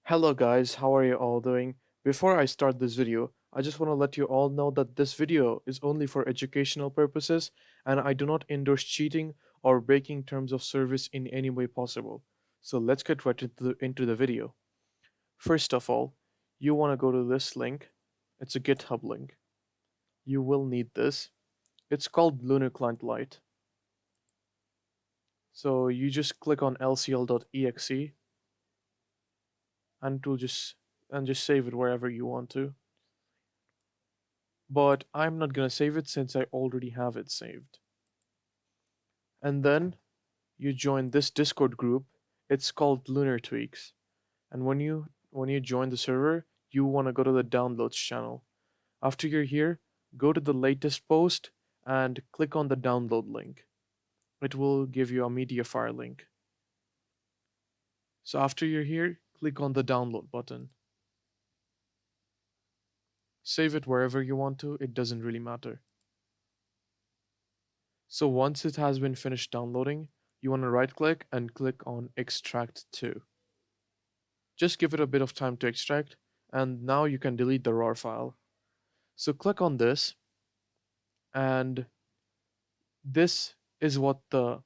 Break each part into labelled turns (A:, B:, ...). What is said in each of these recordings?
A: Hello guys, how are you all doing? Before I start this video, I just want to let you all know that this video is only for educational purposes and I do not endorse cheating or breaking terms of service in any way possible. So let's get right into the video. First of all, you want to go to this link. It's a GitHub link. You will need this. It's called Lunar Client Lite. So you just click on lcl.exe and it will just save it wherever you want to. But I'm not gonna save it since I already have it saved. And then you join this Discord group. It's called Lunar Tweaks. And when you join the server, you want to go to the downloads channel. After you're here, go to the latest post and click on the download link. It will give you a media file link. So after you're here, click on the download button. Save it wherever you want to, it doesn't really matter. So once it has been finished downloading, you want to right click and click on extract to. Just give it a bit of time to extract and now you can delete the RAR file. So click on this and this is what the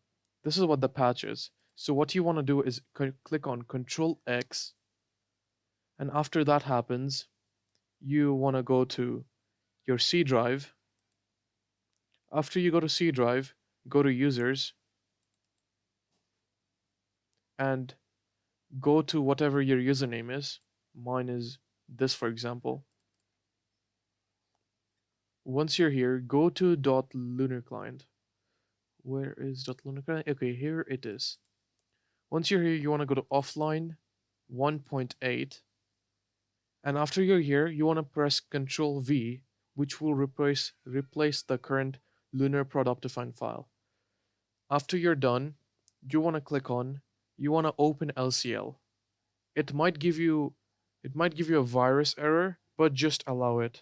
A: patch is. So what you want to do is click on Control X, and after that happens, you want to go to your C drive. After you go to C drive, go to users and go to whatever your username is. Mine is this, for example. Once you're here, go to .lunarclient. Where is .lunarclient? Okay, here it is. Once you're here, you want to go to offline 1.8. And after you're here, you want to press Ctrl V, which will replace the current lunar prod.optifine file. After you're done, you want to open LCL. It might give you a virus error, but just allow it.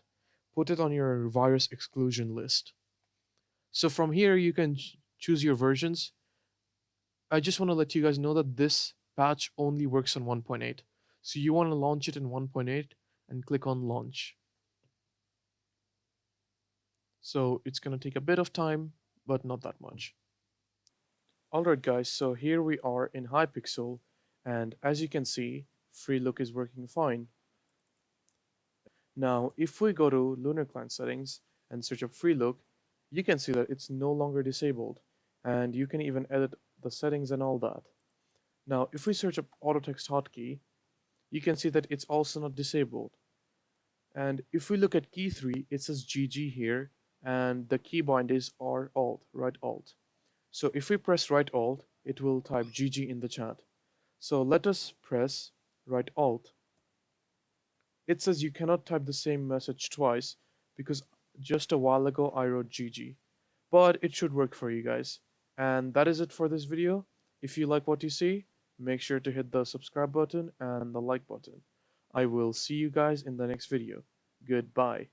A: Put it on your virus exclusion list. So from here you can choose your versions. I just want to let you guys know that this patch only works on 1.8. So you want to launch it in 1.8 and click on launch. So it's going to take a bit of time, but not that much. Alright guys, so here we are in Hypixel, and as you can see, Freelook is working fine. Now, if we go to Lunar Client settings and search up Freelook, you can see that it's no longer disabled, and you can even edit the settings and all that. Now, if we search up Auto Text Hotkey, you can see that it's also not disabled. And if we look at key 3, it says GG here, and the keybind is R Alt, right Alt. So if we press right Alt, it will type GG in the chat. So let us press right Alt. It says you cannot type the same message twice because just a while ago I wrote GG. But it should work for you guys. And that is it for this video. If you like what you see, make sure to hit the subscribe button and the like button. I will see you guys in the next video. Goodbye.